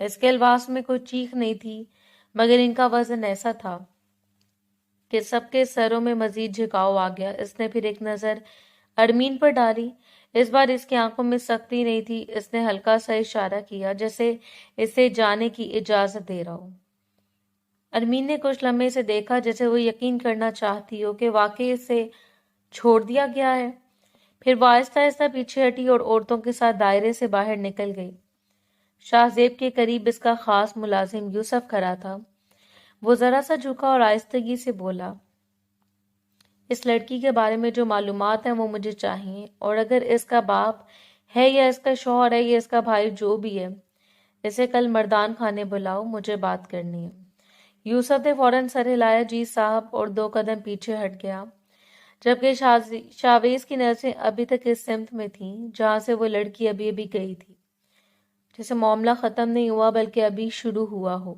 اس کے الفاظ میں کوئی چیخ نہیں تھی، مگر ان کا وزن ایسا تھا کہ سب کے سروں میں مزید جھکاؤ آ گیا۔ اس نے پھر ایک نظر ارمین پر ڈالی۔ اس بار اس کی آنکھوں میں سختی نہیں تھی۔ اس نے ہلکا سا اشارہ کیا جیسے اسے جانے کی اجازت دے رہا ہو۔ ارمین نے کچھ لمحے سے دیکھا جیسے وہ یقین کرنا چاہتی ہو کہ واقعی اسے چھوڑ دیا گیا ہے۔ پھر وہ آہستہ آہستہ پیچھے ہٹی اور عورتوں کے ساتھ دائرے سے باہر نکل گئی۔ شاہ زیب کے قریب اس کا خاص ملازم یوسف کھڑا تھا۔ وہ ذرا سا جھکا اور آہستگی سے بولا، اس لڑکی کے بارے میں جو معلومات ہیں وہ مجھے چاہیے، اور اگر اس کا باپ ہے یا اس کا شوہر ہے یا اس کا بھائی جو بھی ہے، اسے کل مردان خانے بلاؤ، مجھے بات کرنی ہے۔ یوسف نے فوراً سر ہلایا، جی صاحب، اور 2 قدم پیچھے ہٹ گیا، جبکہ شاویز کی نظریں ابھی تک اس سمت میں تھیں جہاں سے وہ لڑکی ابھی ابھی گئی تھی، جیسے معاملہ ختم نہیں ہوا بلکہ ابھی شروع ہوا ہو۔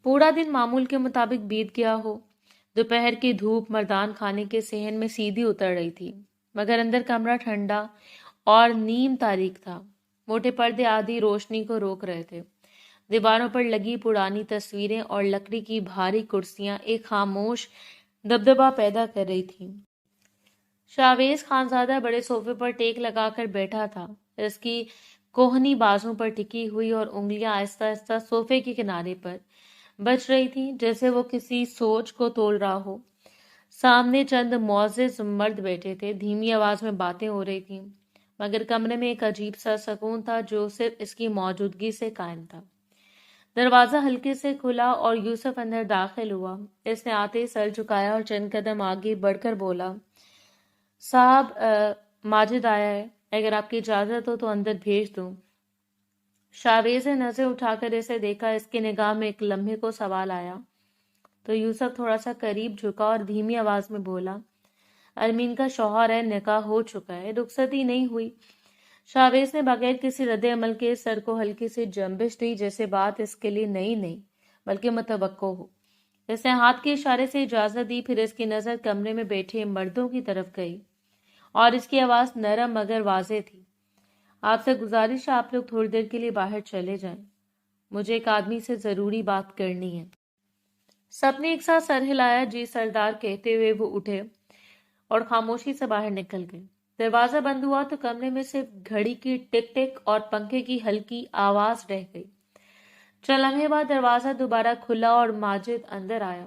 پورا دن معمول کے مطابق بیت گیا ہو۔ دوپہر کی دھوپ مردان خانے کے صحن میں سیدھی اتر رہی تھی، مگر اندر کمرہ ٹھنڈا اور نیم تاریک تھا۔ موٹے پردے آدھی روشنی کو روک رہے تھے۔ دیواروں پر لگی پرانی تصویریں اور لکڑی کی بھاری کرسیاں ایک خاموش دبدبہ پیدا کر رہی تھیں۔ شاویز خانزادہ بڑے صوفے پر ٹیک لگا کر بیٹھا تھا، اس کی کوہنی بازوں پر ٹکی ہوئی اور انگلیاں آہستہ آہستہ صوفے کے کنارے پر بچ رہی تھی جیسے وہ کسی سوچ کو تول رہا ہو۔ سامنے چند معزز مرد بیٹھے تھے، دھیمی آواز میں باتیں ہو رہی تھیں، مگر کمرے میں ایک عجیب سا سکون تھا جو صرف اس کی موجودگی سے قائم تھا۔ دروازہ ہلکے سے کھلا اور یوسف اندر داخل ہوا۔ اس نے آتے ہی سر جھکایا اور چند قدم آگے بڑھ کر بولا، صاحب، ماجد آیا ہے، اگر آپ کی اجازت ہو تو اندر بھیج دوں۔ شاویز نے نظر اٹھا کر اسے دیکھا۔ اس کی نگاہ میں ایک لمحے کو سوال آیا تو یوسف تھوڑا سا قریب جھکا اور دھیمی آواز میں بولا، ارمین کا شوہر ہے، نکاح ہو چکا ہے، رخصتی نہیں ہوئی۔ شاویز نے بغیر کسی رد عمل کے سر کو ہلکی سی جنبش دی جیسے بات اس کے لیے نئی نہیں بلکہ متوقع ہو۔ اس نے ہاتھ کے اشارے سے اجازت دی، پھر اس کی نظر کمرے میں بیٹھے مردوں کی طرف گئی اور اس کی آواز نرم مگر واضح تھی، آپ سے گزارش ہے آپ لوگ تھوڑی دیر کے لیے باہر چلے جائیں، مجھے ایک آدمی سے ضروری بات کرنی ہے۔ سب نے ایک ساتھ سر ہلایا، جی سردار کہتے ہوئے وہ اٹھے اور خاموشی سے باہر نکل گئے۔ دروازہ بند ہوا تو کمرے میں صرف گھڑی کی ٹک ٹک اور پنکھے کی ہلکی آواز رہ گئی۔ چند لمحے بعد دروازہ دوبارہ کھلا اور ماجد اندر آیا،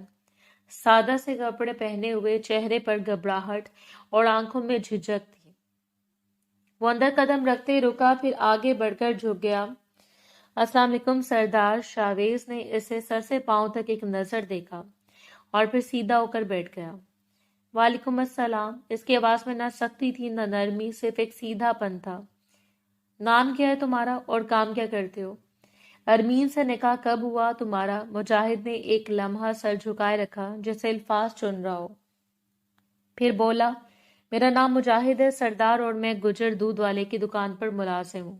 سادہ سے کپڑے پہنے ہوئے، چہرے پر گھبراہٹ اور آنکھوں میں جھجک تھی۔ وہ اندر قدم رکھتے رکا، پھر آگے بڑھ کر جھک گیا۔ السلام علیکم سردار۔ شاویز نے اسے سر سے پاؤں تک ایک نظر دیکھا اور پھر سیدھا ہو کر بیٹھ گیا۔ وعلیکم السلام۔ اس کی آواز میں نہ سختی تھی نہ نرمی، صرف ایک سیدھا پن تھا۔ نام کیا ہے تمہارا اور کام کیا کرتے ہو؟ ارمین سے نکاح کب ہوا تمہارا؟ مجاہد نے ایک لمحہ سر جھکائے رکھا جیسے الفاظ چن رہا ہو، پھر بولا، میرا نام مجاہد ہے سردار، اور میں گجر دودھ والے کی دکان پر ملازم ہوں۔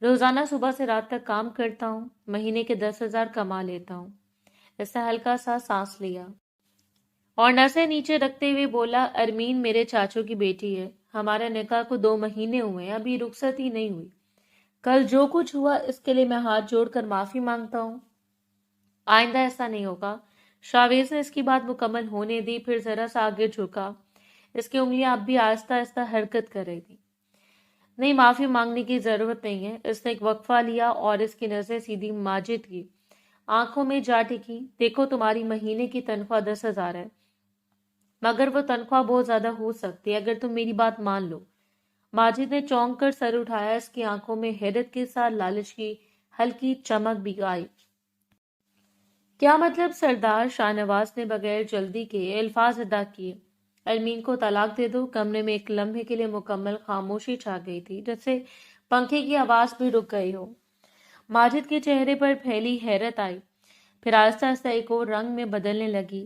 روزانہ صبح سے رات تک کام کرتا ہوں، مہینے کے 10,000 کما لیتا ہوں۔ اس نے ہلکا سا سانس لیا اور نظریں نیچے رکھتے ہوئے بولا، ارمین میرے چاچو کی بیٹی ہے، ہمارے نکاح کو 2 مہینے ہوئے ہیں، ابھی رخصتی نہیں ہوئی۔ کل جو کچھ ہوا اس کے لیے میں ہاتھ جوڑ کر معافی مانگتا ہوں، آئندہ ایسا نہیں ہوگا۔ شاویز نے اس کی بات مکمل ہونے دی، پھر ذرا سا آگے جھکا۔ اس کی انگلیاں اب بھی آہستہ آہستہ حرکت کر رہی تھی۔ نہیں، معافی مانگنے کی ضرورت نہیں ہے۔ اس نے ایک وقفہ لیا اور اس کی نظریں سیدھی ماجد کی آنکھوں میں جا ٹکی۔ دیکھو، تمہاری مہینے کی تنخواہ 10,000 ہے، مگر وہ تنخواہ بہت زیادہ ہو سکتی ہے اگر تم میری بات مان لو۔ ماجد نے چونک کر سر اٹھایا، اس کی آنکھوں میں حیرت کے ساتھ لالچ کی ہلکی چمک بھی آئی۔ کیا مطلب سردار؟ شاہ نواز نے بغیر جلدی کے الفاظ ادا کیے۔ ارمین کو طلاق دے دو۔ کمرے میں ایک لمحے کے لیے مکمل خاموشی چھا گئی تھی، جیسے پنکھے کی آواز بھی رک گئی ہو۔ ماجد کے چہرے پر پھیلی حیرت آئی، پھر آہستہ آہستہ ایک اور رنگ میں بدلنے لگی۔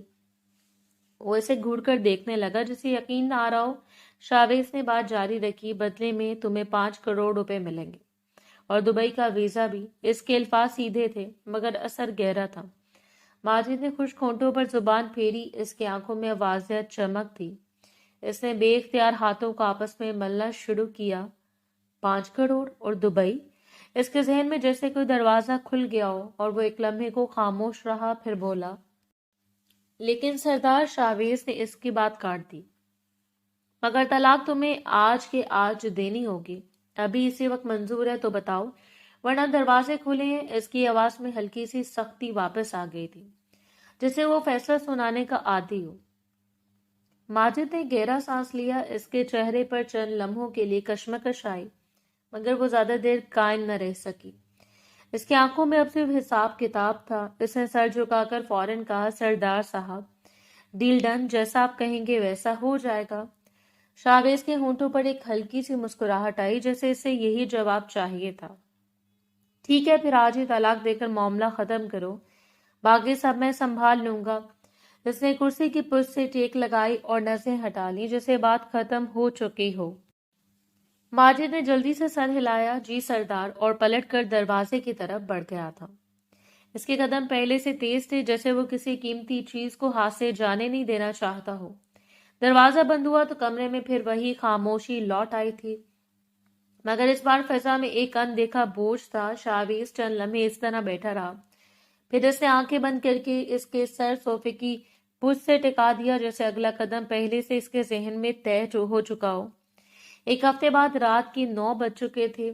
وہ اسے گھور کر دیکھنے لگا جسے یقین نہ آ رہا ہو۔ شاویز نے بات جاری رکھی، بدلے میں تمہیں 5 کروڑ روپے ملیں گے اور دبئی کا ویزا بھی۔ اس کے الفاظ سیدھے تھے مگر اثر گہرا تھا۔ ماجد نے خشک ہونٹوں پر زبان پھیری، اس کی آنکھوں میں واضح چمک تھی۔ اس نے بے اختیار ہاتھوں کو آپس میں ملنا شروع کیا۔ 5 کروڑ اور دبئی؟ اس کے ذہن میں جیسے کوئی دروازہ کھل گیا ہو اور وہ ایک لمحے کو خاموش رہا، پھر بولا، لیکن سردار شاویز نے اس کی بات کاٹ دی، مگر طلاق تمہیں آج کے آج دینی ہوگی، ابھی اسی وقت منظور ہے تو بتاؤ، ورنہ دروازے کھلے ہیں۔ اس کی آواز میں ہلکی سی سختی واپس آ گئی تھی، جسے وہ فیصلہ سنانے کا عادی ہو۔ ماجد نے گہرا سانس لیا، اس کے چہرے پر چند لمحوں کے لیے کشمکش آئی، مگر وہ زیادہ دیر قائم نہ رہ سکی۔ اس کی آنکھوں میں اب صرف حساب کتاب تھا۔ اس نے سر جھکا کر فوراً کہا، سردار صاحب، ڈیل ڈن، جیسا آپ کہیں گے ویسا ہو جائے گا۔ شاویز کے ہونٹوں پر ایک ہلکی سی مسکراہٹ آئی، جیسے اسے یہی جواب چاہیے تھا۔ ٹھیک ہے، پھر آج ہی طلاق دے کر معاملہ ختم کرو، باقی سب میں سنبھال لوں گا۔ اس نے کرسی کی پشت سے ٹیک لگائی اور نظریں ہٹا لی، جیسے بات ختم ہو چکی ہو۔ ماجد نے جلدی سے سر ہلایا، جی سردار، اور پلٹ کر دروازے کی طرف بڑھ گیا تھا۔ اس کے قدم پہلے سے تیز تھے، جیسے وہ کسی قیمتی چیز کو ہاتھ سے جانے نہیں دینا چاہتا ہو۔ دروازہ بند ہوا تو کمرے میں پھر وہی خاموشی لوٹ آئی تھی، مگر اس بار فضا میں ایک اندیکھا بوجھ تھا۔ شاویز چند لمحے اس طرح بیٹھا رہا، پھر اس نے آنکھیں بند کر کے اس کے سر صوفے کی پشت سے ٹکا دیا، جیسے اگلا قدم پہلے سے اس کے ذہن میں طے ہو چکا ہو۔ ایک ہفتے بعد رات کی 9 بج چکے تھے۔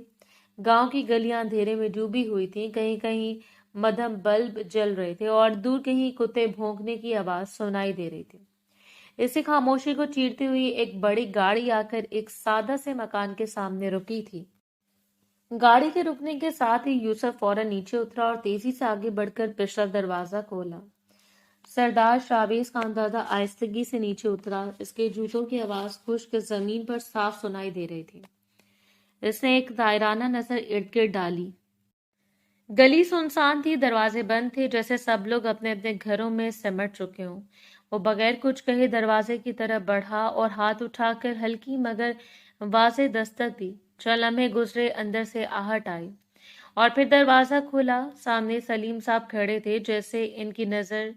گاؤں کی گلیاں اندھیرے میں ڈوبی ہوئی تھیں، کہیں کہیں مدھم بلب جل رہے تھے اور دور کہیں کتے بھونکنے کی آواز سنائی دے رہی تھی۔ اسی خاموشی کو چیرتے ہوئی ایک بڑی گاڑی آ کر ایک سادہ سے مکان کے سامنے رکی تھی۔ گاڑی کے رکنے کے ساتھ ہی یوسف فوراً نیچے اترا اور تیزی سے آگے بڑھ کر پچھلا دروازہ کھولا۔ سردار شاویز کا اندازہ آہستگی سے نیچے اترا، اس کے جوتوں کی آواز خشک زمین پر صاف سنائی دے رہی تھی۔ اس نے ایک دائرانہ نظر ارد گرد ڈالی۔ گلی سنسان تھی، دروازے بند تھے، جیسے سب لوگ اپنے اپنے گھروں میں سمٹ چکے ہوں۔ وہ بغیر کچھ کہے دروازے کی طرف بڑھا اور ہاتھ اٹھا کر ہلکی مگر واضح دستک دی۔ چند لمحے گزرے، اندر سے آہٹ آئی اور پھر دروازہ کھلا۔ سامنے سلیم صاحب کھڑے تھے، جیسے ان کی نظر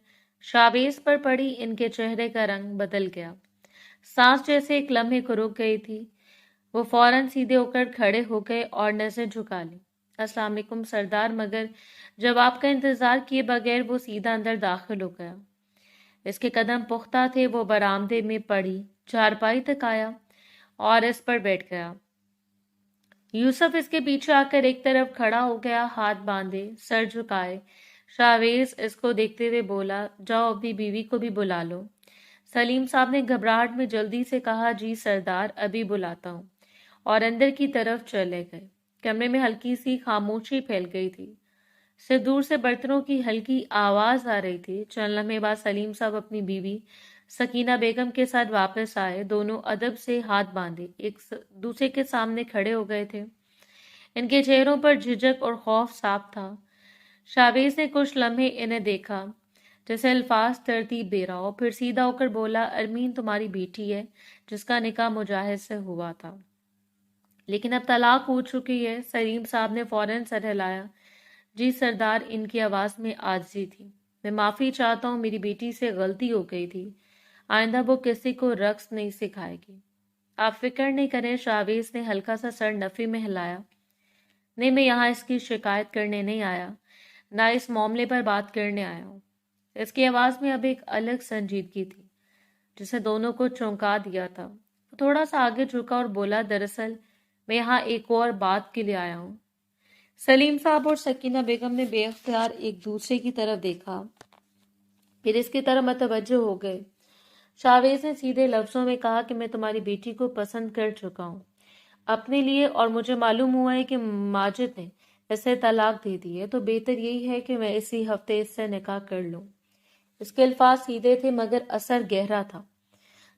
شاویز پر پڑی، ان کے چہرے کا رنگ بدل گیا، سانس جیسے ایک لمحے کو رک گئی تھی۔ وہ فوراً سیدھے ہو کر کھڑے ہو گئے اور نظر جھکا لی۔ السلام علیکم سردار، مگر جواب کا انتظار کیے بغیر وہ سیدھا اندر داخل ہو گیا۔ اس کے قدم پختہ تھے، وہ برآمدے میں پڑی چارپائی تک آیا اور اس پر بیٹھ گیا۔ یوسف اس کے پیچھے آ کر ایک طرف کھڑا ہو گیا، ہاتھ باندھے، سر جھکائے۔ شاویز اس کو دیکھتے ہوئے بولا، جاؤ اپنی بیوی کو بھی بلا لو۔ سلیم صاحب نے گھبراہٹ میں جلدی سے کہا، جی سردار، ابھی بلاتا ہوں، اور اندر کی طرف چلے گئے۔ کمرے میں ہلکی سی خاموشی پھیل گئی تھی، صرف دور سے برتنوں کی ہلکی آواز آ رہی تھی۔ چند لمحے بعد سلیم صاحب اپنی بیوی سکینہ بیگم کے ساتھ واپس آئے۔ دونوں ادب سے ہاتھ باندھے ایک دوسرے کے سامنے کھڑے ہو گئے تھے۔ ان کے چہروں پر جھجک اور خوف صاف تھا۔ شاویز نے کچھ لمحے انہیں دیکھا، جیسے الفاظ ترتیب دے رہا ہو، پھر سیدھا ہو کر بولا، ارمین تمہاری بیٹی ہے، جس کا نکاح مجاہد سے ہوا تھا، لیکن اب طلاق ہو چکی ہے۔ سلیم صاحب نے فوراً سر ہلایا، جی سردار، ان کی آواز میں عاجزی تھی، میں معافی چاہتا ہوں، میری بیٹی سے غلطی ہو گئی تھی، آئندہ وہ کسی کو رقص نہیں سکھائے گی۔ آپ فکر نہیں کریں، شاویز نے ہلکا سا سر نفی میں ہلایا، نہیں، میں یہاں اس کی شکایت کرنے نہیں آیا، نہ اس معاملے پر بات کرنے آیا ہوں۔ اس کی آواز میں اب ایک الگ سنجیدگی تھی، جسے دونوں کو چونکا دیا تھا۔ وہ تھوڑا سا آگے جھکا اور بولا، دراصل میں یہاں ایک اور بات کے لیے آیا ہوں۔ سلیم صاحب اور سکینہ بیگم نے بے اختیار ایک دوسرے کی طرف دیکھا، پھر اس کی طرف متوجہ ہو گئے۔ شاویز نے سیدھے لفظوں میں کہا کہ میں تمہاری بیٹی کو پسند کر چکا ہوں اپنے لیے، اور مجھے معلوم ہوا ہے کہ ماجد نے اسے طلاق دے دی ہے، تو بہتر یہی ہے کہ میں اسی ہفتے اس سے نکاح کر لوں۔ اس کے الفاظ سیدھے تھے مگر اثر گہرا تھا۔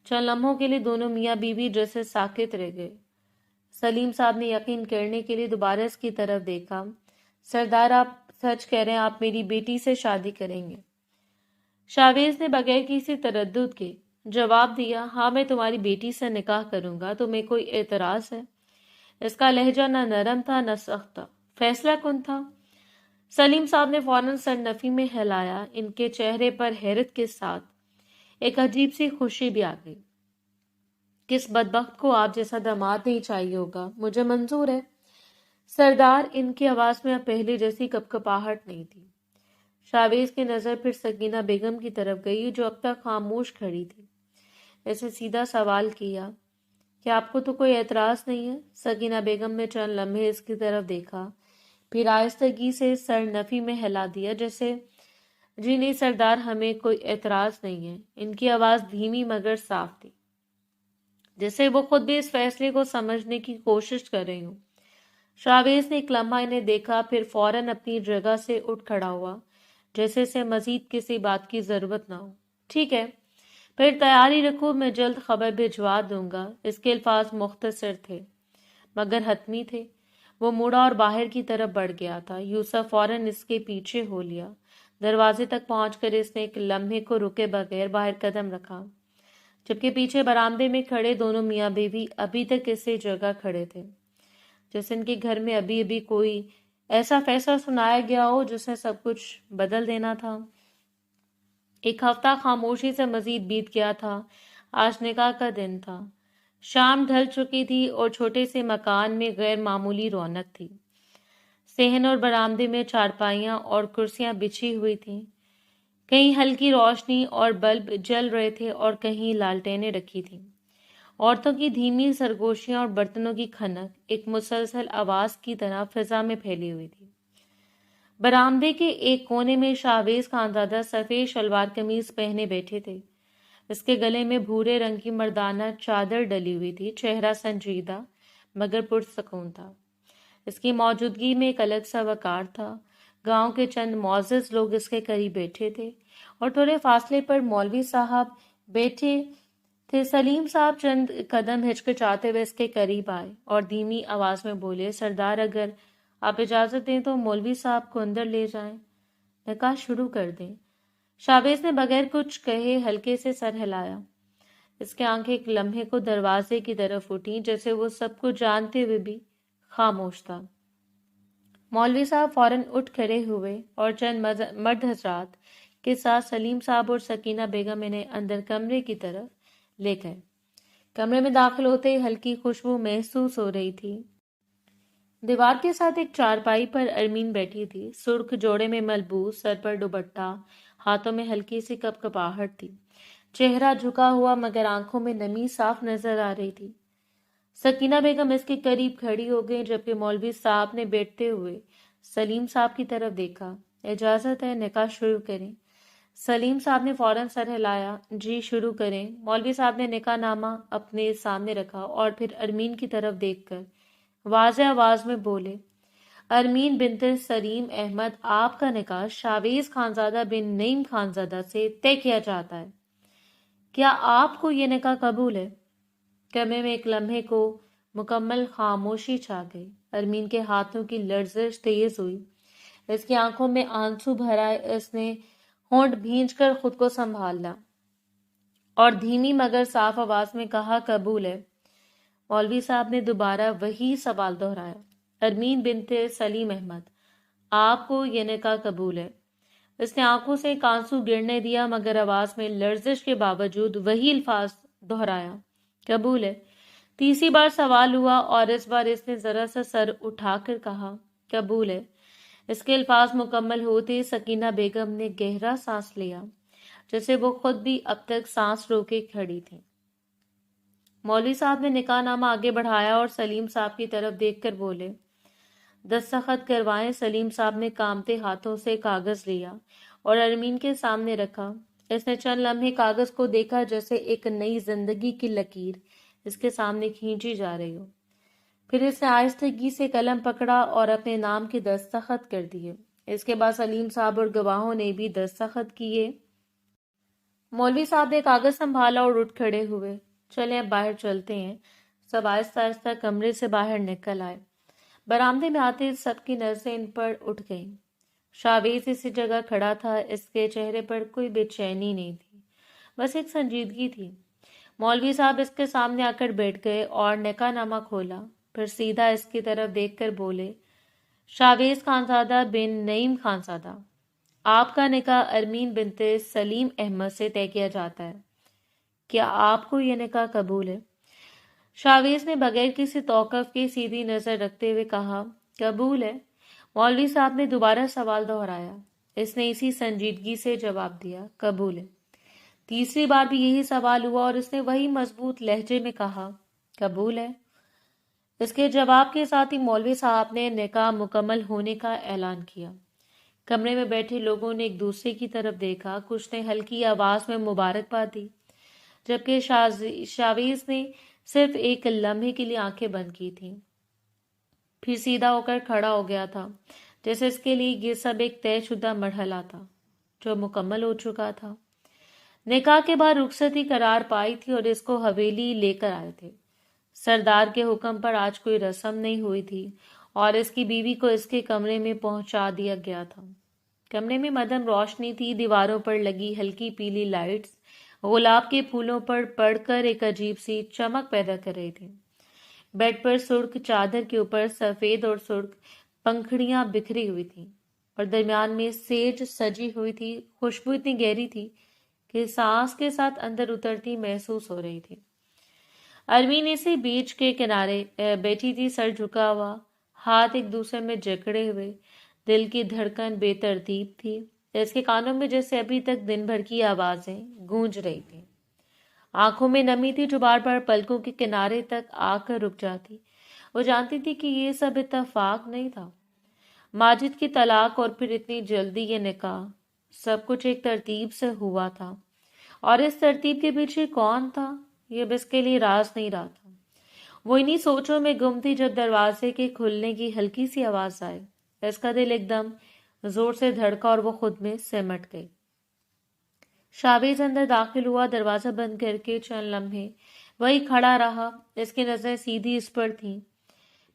چند لمحوں کے لیے دونوں میاں بیوی جیسے ساکت رہ گئے۔ سلیم صاحب نے یقین کرنے کے لیے دوبارہ اس کی طرف دیکھا، سردار، آپ سچ کہہ رہے ہیں، آپ میری بیٹی سے شادی کریں گے؟ شاویز نے بغیر کسی تردد کے جواب دیا، ہاں، میں تمہاری بیٹی سے نکاح کروں گا، تمہیں کوئی اعتراض ہے؟ اس کا لہجہ نہ نرم تھا نہ سخت تھا، فیصلہ کن تھا۔ سلیم صاحب نے فوراً سر نفی میں ہلایا، ان کے چہرے پر حیرت کے ساتھ ایک عجیب سی خوشی بھی آ گئی۔ کس بدبخت کو آپ جیسا داماد نہیں چاہیے ہوگا، مجھے منظور ہے۔ سردار، ان کی آواز میں اب پہلے جیسی کپکپاہٹ نہیں تھی۔ شاویز کی نظر پھر سکینہ بیگم کی طرف گئی جو اب تک خاموش کھڑی تھی۔ اسے سیدھا سوال کیا، کیا آپ کو تو کوئی اعتراض نہیں ہے؟ سکینہ بیگم نے چند لمحے اس کی طرف دیکھا، پھر آہستگی سے سر نفی میں ہلا دیا، جیسے جی نہیں سردار، ہمیں کوئی اعتراض نہیں ہے۔ ان کی آواز دھیمی مگر صاف تھی، جیسے وہ خود بھی اس فیصلے کو سمجھنے کی کوشش کر رہی ہوں۔ شاویز نے ایک لمحہ انہیں دیکھا، پھر فوراً اپنی جگہ سے اٹھ کھڑا ہوا، جیسے اسے مزید کسی بات کی ضرورت نہ ہو۔ ٹھیک ہے، پھر تیاری رکھو، میں جلد خبر بھجوا دوں گا۔ اس کے الفاظ مختصر تھے مگر حتمی تھے۔ وہ مڑا اور باہر کی طرف بڑھ گیا تھا۔ یوسف فوراً اس کے پیچھے ہو لیا۔ دروازے تک پہنچ کر اس نے ایک لمحے کو رکے بغیر باہر قدم رکھا، جبکہ پیچھے برآمدے میں کھڑے دونوں میاں بیوی ابھی تک اسی جگہ کھڑے تھے، جیسے ان کے گھر میں ابھی ابھی کوئی ایسا فیصلہ سنایا گیا ہو جس نے سب کچھ بدل دینا تھا۔ ایک ہفتہ خاموشی سے مزید بیت گیا تھا۔ آج نکاح کا دن تھا۔ شام ڈھل چکی تھی اور چھوٹے سے مکان میں غیر معمولی رونق تھی۔ صحن اور برآمدے میں چارپائیاں اور کرسیاں بچھی ہوئی تھیں۔ کہیں ہلکی روشنی اور بلب جل رہے تھے اور کہیں لالٹینیں رکھی تھیں۔ عورتوں کی دھیمی سرگوشیاں اور برتنوں کی کھنک ایک مسلسل آواز کی طرح فضا میں پھیلی ہوئی تھی۔ برآمدے کے ایک کونے میں شاویز خانزادہ سفید شلوار قمیض پہنے بیٹھے تھے۔ اس کے گلے میں بھورے رنگ کی مردانہ چادر ڈلی ہوئی تھی۔ چہرہ سنجیدہ مگر پرسکون تھا۔ اس کی موجودگی میں ایک الگ سا وقار تھا۔ گاؤں کے چند معزز لوگ اس کے قریب بیٹھے تھے اور تھوڑے فاصلے پر مولوی صاحب بیٹھے تھے۔ سلیم صاحب چند قدم ہچکچاتے ہوئے اس کے قریب آئے اور دھیمی آواز میں بولے، سردار اگر آپ اجازت دیں تو مولوی صاحب کو اندر لے جائیں، نکاح شروع کر دیں۔ شاویز نے بغیر کچھ کہے ہلکے سے سر ہلایا۔ اس کی آنکھیں ایک لمحے کو دروازے کی طرف اٹھیں، جیسے وہ سب کچھ جانتے ہوئے بھی خاموش تھا۔ مولوی صاحب فوراً اٹھ کھڑے ہوئے اور چند مرد حضرات کے ساتھ سلیم صاحب اور سکینہ بیگم انہیں اندر کمرے کی طرف لے گئے۔ کمرے میں داخل ہوتے ہی ہلکی خوشبو محسوس ہو رہی تھی۔ دیوار کے ساتھ ایک چارپائی پر ارمین بیٹھی تھی، سرخ جوڑے میں ملبوس، سر پر دوپٹہ، ہاتھوں میں ہلکی سی کپکپاہٹ تھی۔ چہرہ جھکا ہوا مگر آنکھوں میں نمی صاف نظر آ رہی تھی۔ سکینہ بیگم اس کے قریب کھڑی ہو گئی، جبکہ مولوی صاحب نے بیٹھتے ہوئے سلیم صاحب کی طرف دیکھا۔ اجازت ہے، نکاح شروع کریں؟ سلیم صاحب نے فوراً سر ہلایا، جی شروع کریں۔ مولوی صاحب نے نکاح نامہ اپنے سامنے رکھا اور پھر ارمین کی طرف دیکھ کر واضح آواز میں بولے، ارمین بنت سلیم احمد، آپ کا نکاح شاویز خانزادہ بن نعیم خانزادہ سے طے کیا جاتا ہے۔ کیا آپ کو یہ نکاح قبول ہے؟ کمرے میں ایک لمحے کو مکمل خاموشی چھا گئی۔ ارمین کے ہاتھوں کی لرزش تیز ہوئی، اس کی آنکھوں میں آنسو بھر آئے۔ اس نے ہونٹ بھینچ کر خود کو سنبھالا اور دھیمی مگر صاف آواز میں کہا، قبول ہے۔ مولوی صاحب نے دوبارہ وہی سوال دہرایا، ارمین بنت سلیم احمد، آپ کو یہ نکاح قبول ہے؟ اس نے آنکھوں سے ایک آنسو گرنے دیا مگر آواز میں لرزش کے باوجود وہی الفاظ دہرایا، قبول ہے۔ تیسری بار سوال ہوا اور اس بار اس نے ذرا سا سر اٹھا کر کہا، قبول ہے۔ اس کے الفاظ مکمل ہوتے سکینہ بیگم نے گہرا سانس لیا، جیسے وہ خود بھی اب تک سانس روکے کھڑی تھی۔ مولوی صاحب نے نکاح نامہ آگے بڑھایا اور سلیم صاحب کی طرف دیکھ کر بولے، دستخط کروائیں۔ سلیم صاحب نے کانپتے ہاتھوں سے کاغذ لیا اور ارمین کے سامنے رکھا۔ اس نے چند لمحے کاغذ کو دیکھا، جیسے ایک نئی زندگی کی لکیر اس کے سامنے کھینچی جا رہی ہو۔ پھر اس نے آہستگی سے قلم پکڑا اور اپنے نام کے دستخط کر دیے۔ اس کے بعد سلیم صاحب اور گواہوں نے بھی دستخط کیے۔ مولوی صاحب نے کاغذ سنبھالا اور اٹھ کھڑے ہوئے، چلیں اب باہر چلتے ہیں۔ سب آہستہ آہستہ کمرے سے باہر نکل آئے۔ برآمدے میں آتے سب کی نظریں ان پر اٹھ گئیں۔ شاویز اسی جگہ کھڑا تھا۔ اس کے چہرے پر کوئی بے چینی نہیں تھی، بس ایک سنجیدگی تھی۔ مولوی صاحب اس کے سامنے آ کر بیٹھ گئے اور نکاح نامہ کھولا، پھر سیدھا اس کی طرف دیکھ کر بولے، شاویز خانزادہ بن نعیم خانزادہ، آپ کا نکاح ارمین بنت سلیم احمد سے طے کیا جاتا ہے۔ کیا آپ کو یہ نکاح قبول ہے؟ شاویز نے بغیر کسی توقف کے سیدھی نظر رکھتے ہوئے کہا، قبول ہے، مولوی صاحب نے دوبارہ سوال دہرایا۔ اس نے اسی سنجیدگی سے جواب دیا، قبول ہے۔ تیسری بار بھی یہی سوال ہوا اور اس نے وہی مضبوط لہجے میں کہا، قبول ہے۔ اس کے جواب کے ساتھ ہی مولوی صاحب نے نکاح مکمل ہونے کا اعلان کیا۔ کمرے میں بیٹھے لوگوں نے ایک دوسرے کی طرف دیکھا، کچھ نے ہلکی آواز میں مبارکباد دی، جبکہ شاویز نے صرف ایک لمحے کے لیے آنکھیں بند کی تھیں، پھر سیدھا ہو کر کھڑا ہو گیا تھا، جیسے اس کے لیے یہ سب ایک طے شدہ مرحلہ تھا جو مکمل ہو چکا تھا۔ نکاح کے بعد رخصتی قرار پائی تھی اور اس کو حویلی لے کر آئے تھے۔ سردار کے حکم پر آج کوئی رسم نہیں ہوئی تھی اور اس کی بیوی کو اس کے کمرے میں پہنچا دیا گیا تھا۔ کمرے میں مدھم روشنی تھی، دیواروں پر لگی ہلکی پیلی لائٹس گلاب کے پھولوں پر پڑ کر ایک عجیب سی چمک پیدا کر رہی تھی۔ بیڈ پر سرخ چادر کے اوپر سفید اور سرخ پنکھڑیاں بکھری ہوئی تھیں اور درمیان میں سیج سجی ہوئی تھی۔ خوشبو اتنی گہری تھی کہ سانس کے ساتھ اندر اترتی محسوس ہو رہی تھی۔ ارمین اسی بیچ کے کنارے بیٹھی تھی، سر جھکا ہوا، ہاتھ ایک دوسرے میں جکڑے ہوئے، دل کی دھڑکن بے ترتیب تھی۔ اس کے کانوں میں جیسے ابھی تک دن بھر کی آوازیں گونج رہی تھیں۔ آنکھوں میں نمی تھی جو بار بار پلکوں کے کنارے تک آ کر رک جاتی۔ وہ جانتی تھی کہ یہ سب اتفاق نہیں تھا۔ ماجد کی طلاق اور پھر اتنی جلدی یہ نکاح، سب کچھ ایک ترتیب سے ہوا تھا، اور اس ترتیب کے پیچھے کون تھا یہ اب اس کے لیے راز نہیں رہا تھا۔ وہ انہی سوچوں میں گم تھی جب دروازے کے کھلنے کی ہلکی سی آواز آئی۔ اس کا دل ایک دم زور سے دھڑکا اور وہ خود میں سمٹ گئی۔ شاویز اندر داخل ہوا، دروازہ بند کر کے چند لمحے وہی کھڑا رہا۔ اس کی نظریں سیدھی اس پر تھیں،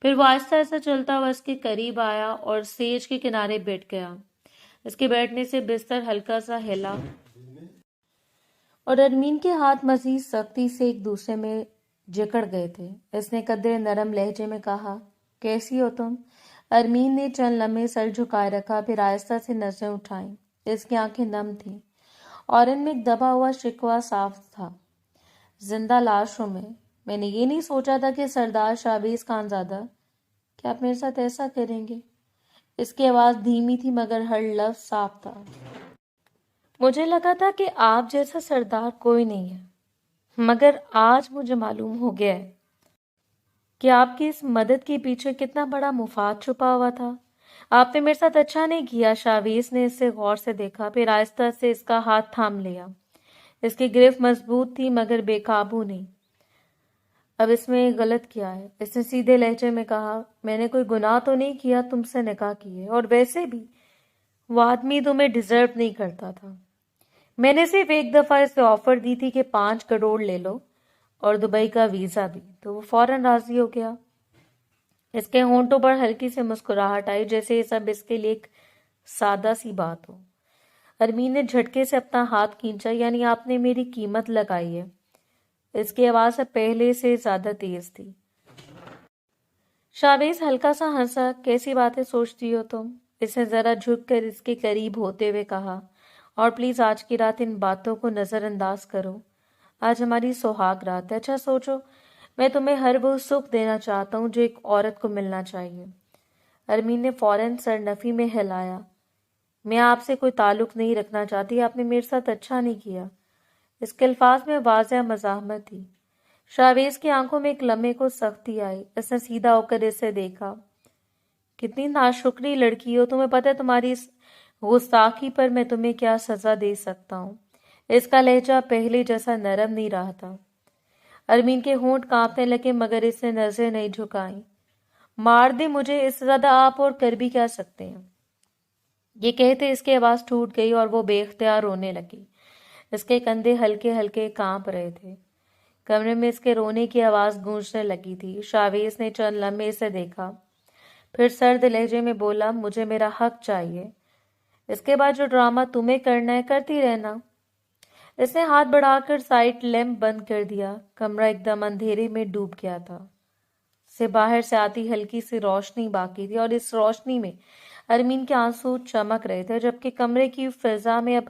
پھر وہ آہستہ آہستہ چلتا ہوا اس کے قریب آیا اور سیج کے کنارے بیٹھ گیا۔ اس کے بیٹھنے سے بستر ہلکا سا ہلا اور ارمین کے ہاتھ مزید سختی سے ایک دوسرے میں جکڑ گئے تھے۔ اس نے قدرے نرم لہجے میں کہا، کیسی ہو تم؟ ارمین نے چند لمحے سر جھکائے رکھا، پھر آہستہ سے نظریں اٹھائیں۔ اس کی آنکھیں نم تھیں اور ان میں ایک دبا ہوا شکوہ صاف تھا۔ زندہ لاش ہوں میں نے یہ نہیں سوچا تھا کہ سردار شاویز خانزادہ کہ آپ میرے ساتھ ایسا کریں گے۔ اس کی آواز دھیمی تھی مگر ہر لفظ صاف تھا۔ مجھے لگا تھا کہ آپ جیسا سردار کوئی نہیں ہے، مگر آج مجھے معلوم ہو گیا ہے کہ آپ کی اس مدد کے پیچھے کتنا بڑا مفاد چھپا ہوا تھا۔ آپ نے میرے ساتھ اچھا نہیں کیا۔ شاویز نے اسے غور سے دیکھا، پھر آہستہ سے اس کا ہاتھ تھام لیا۔ اس کی گرفت مضبوط تھی مگر بے قابو نہیں۔ اب اس میں غلط کیا ہے؟ اس نے سیدھے لہجے میں کہا، میں نے کوئی گناہ تو نہیں کیا تم سے نکاح کیے، اور ویسے بھی وہ آدمی تمہیں ڈیزرو نہیں کرتا تھا۔ میں نے صرف ایک دفعہ اسے آفر دی تھی کہ 5 کروڑ لے لو اور دبئی کا ویزا بھی، تو وہ فوراً راضی ہو گیا۔ اس کے ہونٹوں پر ہلکی سے مسکراہٹ آئی، جیسے یہ سب اس کے لیے ایک سادہ سی بات ہو۔ ارمین نے جھٹکے سے اپنا ہاتھ کھینچا، یعنی آپ نے میری قیمت لگائی ہے؟ اس کی آواز اب پہلے سے زیادہ تیز تھی۔ شاویز ہلکا سا ہنسا، کیسی باتیں سوچتی ہو تم؟ اس نے ذرا جھک کر اس کے قریب ہوتے ہوئے کہا، اور پلیز آج کی رات ان باتوں کو نظر انداز کرو۔ آج ہماری سہاگ رات ہے۔ اچھا سوچو، میں تمہیں ہر وہ سکھ دینا چاہتا ہوں جو ایک عورت کو ملنا چاہیے۔ ارمین نے فوراً سر نفی میں ہلایا، میں آپ سے کوئی تعلق نہیں رکھنا چاہتی، آپ نے میرے ساتھ اچھا نہیں کیا۔ اس کے الفاظ میں واضح مزاحمت تھی۔ شاویز کی آنکھوں میں ایک لمحے کو سختی آئی۔ اس نے سیدھا ہو کر اسے دیکھا، کتنی ناشکری لڑکی ہو، تمہیں پتہ ہے تمہاری اس گستاخی پر میں تمہیں کیا سزا دے سکتا ہوں۔ اس کا لہجہ پہلے جیسا نرم نہیں رہا تھا۔ ارمین کے ہونٹ کانپنے لگے مگر اس نے نظریں نہیں جھکائیں۔ مار دے مجھے، اس سے زیادہ آپ اور کر بھی کیا سکتے ہیں؟ یہ کہتے اس کی آواز ٹوٹ گئی اور وہ بے اختیار رونے لگی۔ اس کے کندھے ہلکے ہلکے کانپ رہے تھے۔ کمرے میں اس کے رونے کی آواز گونجنے لگی تھی۔ شاویز نے چند لمحے اسے دیکھا، پھر سرد لہجے میں بولا، مجھے میرا حق چاہیے۔ اس کے بعد جو ڈرامہ تمہیں کرنا ہے کرتی رہنا۔ اس نے ہاتھ بڑھا کر سائڈ لیمپ بند کر دیا۔ کمرہ ایک دم اندھیرے میں ڈوب گیا تھا۔ سے باہر سے آتی ہلکی سی روشنی باقی تھی اور اس روشنی میں ارمین کے آنسو چمک رہے تھے، جبکہ کمرے کی فضا میں اب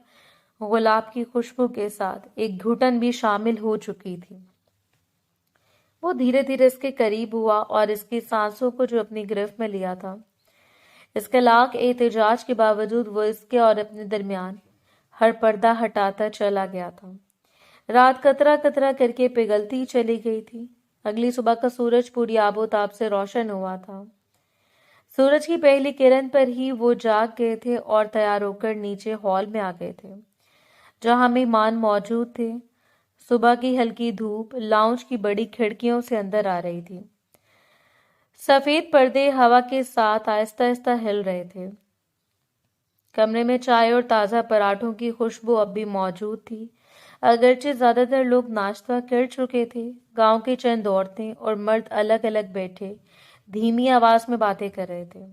گلاب کی خوشبو کے ساتھ ایک گھٹن بھی شامل ہو چکی تھی۔ وہ دھیرے دھیرے اس کے قریب ہوا اور اس کی سانسوں کو جو اپنی گرفت میں لیا تھا، اس کے لاکھ احتجاج کے باوجود وہ اس کے اور اپنے درمیان ہر پردہ ہٹاتا چلا گیا تھا۔ رات قطرہ قطرہ کر کے پگھلتی چلی گئی تھی۔ اگلی صبح کا سورج پوری آب و تاب سے روشن ہوا تھا۔ سورج کی پہلی کرن پر ہی وہ جاگ گئے تھے اور تیار ہو کر نیچے ہال میں آ گئے تھے، جہاں مہمان موجود تھے۔ صبح کی ہلکی دھوپ لاؤنج کی بڑی کھڑکیوں سے اندر آ رہی تھی۔ سفید پردے ہوا کے ساتھ آہستہ آہستہ ہل رہے تھے۔ کمرے میں چائے اور تازہ پراٹھوں کی خوشبو اب بھی موجود تھی، اگرچہ زیادہ تر لوگ ناشتہ کر چکے تھے۔ گاؤں کی چند عورتیں اور مرد الگ الگ بیٹھے دھیمی آواز میں باتیں کر رہے تھے۔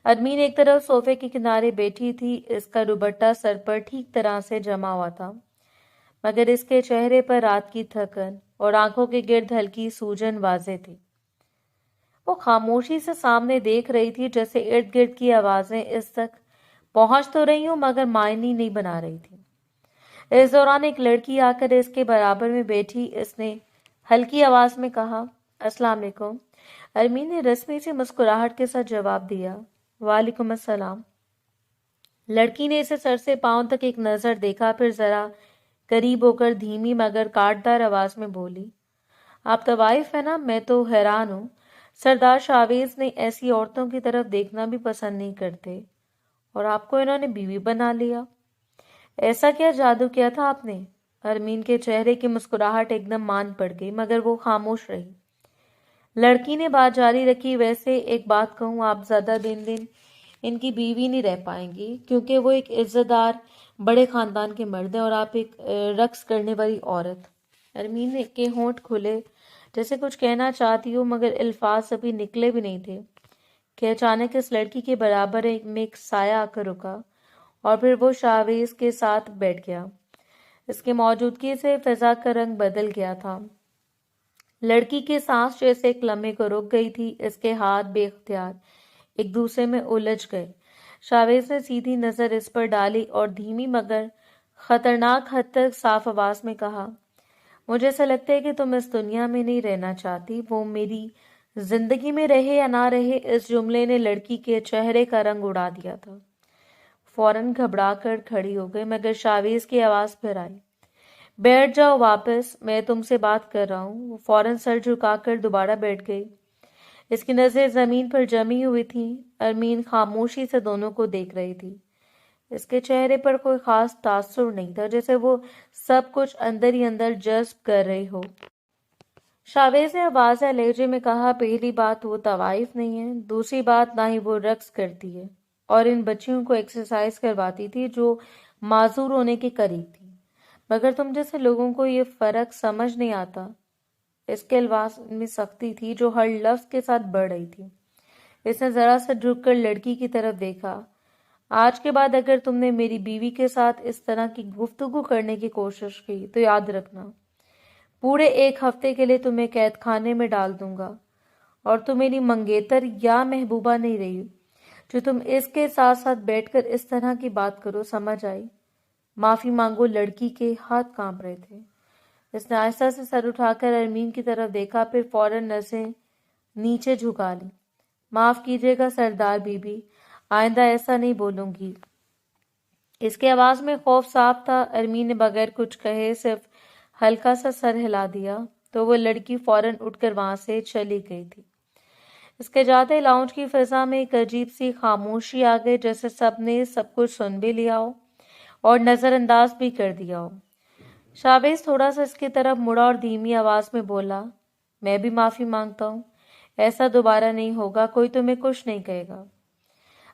ارمین ایک طرف صوفے کے کنارے بیٹھی تھی، اس کا دوپٹہ سر پر ٹھیک طرح سے جما ہوا تھا، مگر اس کے چہرے پر رات کی تھکن اور آنکھوں کے گرد ہلکی سوجن واضح تھی۔ وہ خاموشی سے سامنے دیکھ رہی تھی، جیسے ارد گرد کی آوازیں اس تک پہنچ تو رہی ہوں مگر معنی نہیں بنا رہی تھی۔ اس دوران ایک لڑکی آ کر اس کے برابر میں بیٹھی، اس نے ہلکی آواز میں کہا، السلام علیکم۔ ارمین نے رسمی سی مسکراہٹ کے ساتھ جواب دیا، وعلیکم السلام۔ لڑکی نے اسے سر سے پاؤں تک ایک نظر دیکھا، پھر ذرا قریب ہو کر دھیمی مگر کاٹدار آواز میں بولی، آپ طوائف ہے نا؟ میں تو حیران ہوں، سردار شاویز نے ایسی عورتوں کی طرف دیکھنا بھی پسند نہیں کرتے، اور آپ کو انہوں نے بیوی بنا لیا۔ ایسا کیا جادو کیا تھا آپ نے؟ ارمین کے چہرے کی مسکراہٹ ایک دم مان پڑ گئی، مگر وہ خاموش رہی۔ لڑکی نے بات جاری رکھی، ویسے ایک بات کہوں، آپ زیادہ دن ان کی بیوی نہیں رہ پائیں گی، کیونکہ وہ ایک عزت دار بڑے خاندان کے مرد ہیں اور آپ ایک رقص کرنے والی عورت۔ ارمین کے ہونٹ کھلے جیسے کچھ کہنا چاہتی ہو، مگر الفاظ ابھی نکلے بھی نہیں تھے کہ اچانک اس لڑکی کے برابر میں ایک سایہ آ کر رکا اور پھر وہ شاویز کے ساتھ بیٹھ گیا۔ اس کی موجودگی سے فضا کا رنگ بدل گیا تھا۔ لڑکی کے سانس جیسے ایک لمحے کو رک گئی تھی، اس کے ہاتھ بے اختیار ایک دوسرے میں الجھ گئے۔ شاویز نے سیدھی نظر اس پر ڈالی اور دھیمی مگر خطرناک حد تک صاف آواز میں کہا، مجھے ایسا لگتا ہے کہ تم اس دنیا میں نہیں رہنا چاہتی، وہ میری زندگی میں رہے یا نہ رہے۔ اس جملے نے لڑکی کے چہرے کا رنگ اڑا دیا تھا۔ فوراً گھبرا کر کھڑی ہو گئی، مگر شاویز کی آواز پھر آئی، بیٹھ جاؤ واپس، میں تم سے بات کر رہا ہوں۔ وہ فوراً سر جھکا کر دوبارہ بیٹھ گئی۔ اس کی نظریں زمین پر جمی ہوئی تھیں۔ ارمین خاموشی سے دونوں کو دیکھ رہی تھی۔ اس کے چہرے پر کوئی خاص تاثر نہیں تھا، جیسے وہ سب کچھ اندر ہی اندر جذب کر رہی ہو۔ شاویز نے واضح لہجے میں کہا، پہلی بات وہ طوائف نہیں ہے، دوسری بات نہ ہی وہ رقص کرتی ہے اور ان بچیوں کو ایکسرسائز کرواتی تھی جو معذور ہونے کے قریب تھی، مگر تم جیسے لوگوں کو یہ فرق سمجھ نہیں آتا۔ اس کے الفاظ میں سختی تھی جو ہر لفظ کے ساتھ بڑھ رہی تھی۔ اس نے ذرا سا جھک کر لڑکی کی طرف دیکھا، آج کے بعد اگر تم نے میری بیوی کے ساتھ اس طرح کی گفتگو کرنے کی کوشش کی تو یاد رکھنا، پورے 1 ہفتے کے لیے تمہیں قید خانے میں ڈال دوں گا، اور تم میری منگیتر یا محبوبہ نہیں رہی جو تم اس کے ساتھ ساتھ بیٹھ کر اس طرح کی بات کرو، سمجھ آئی؟ معافی مانگو۔ لڑکی کے ہاتھ کانپ رہے تھے۔ اس نے آہستہ سے سر اٹھا کر ارمین کی طرف دیکھا، پھر فوراً نظریں نیچے جھکا لی۔ معاف کیجیے گا سردار بی بی، آئندہ ایسا نہیں بولوں گی۔ اس کی آواز میں خوف صاف تھا۔ ارمین نے بغیر کچھ کہے صرف ہلکا سا سر ہلا دیا تو وہ لڑکی فوراً اٹھ کر وہاں سے چلی گئی تھی۔ اس کے جاتے لاؤنج کی فضا میں ایک عجیب سی خاموشی آ گئی، جیسے سب نے سب کچھ سن بھی لیا ہو اور نظر انداز بھی کر دیا ہو۔ شاویز تھوڑا سا اس کی طرف مڑا اور دھیمی آواز میں بولا، میں بھی معافی مانگتا ہوں، ایسا دوبارہ نہیں ہوگا، کوئی تمہیں کچھ نہیں کہے گا۔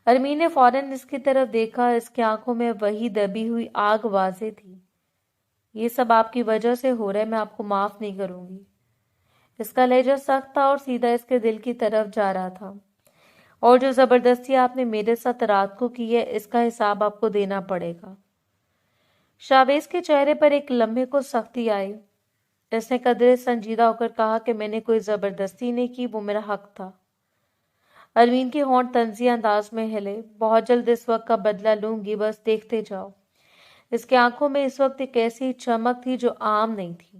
ارمین نے فوراً اس کی طرف دیکھا، اس کی آنکھوں میں وہی دبی ہوئی آگ واضح تھی۔ یہ سب آپ کی وجہ سے ہو رہا ہے، میں آپ کو معاف نہیں کروں گی۔ اس کا لہجہ سخت تھا اور سیدھا اس کے دل کی طرف جا رہا تھا، اور جو زبردستی آپ نے میرے ساتھ رات کو کی ہے، اس کا حساب آپ کو دینا پڑے گا۔ شاویز کے چہرے پر ایک لمحے کو سختی آئی۔ اس نے قدرے سنجیدہ ہو کر کہا کہ میں نے کوئی زبردستی نہیں کی، وہ میرا حق تھا۔ ارمین کے ہونٹ طنزیہ انداز میں ہلے، بہت جلد اس وقت کا بدلہ لوں گی، بس دیکھتے جاؤ۔ اس کی آنکھوں میں اس وقت ایک ایسی چمک تھی جو عام نہیں تھی۔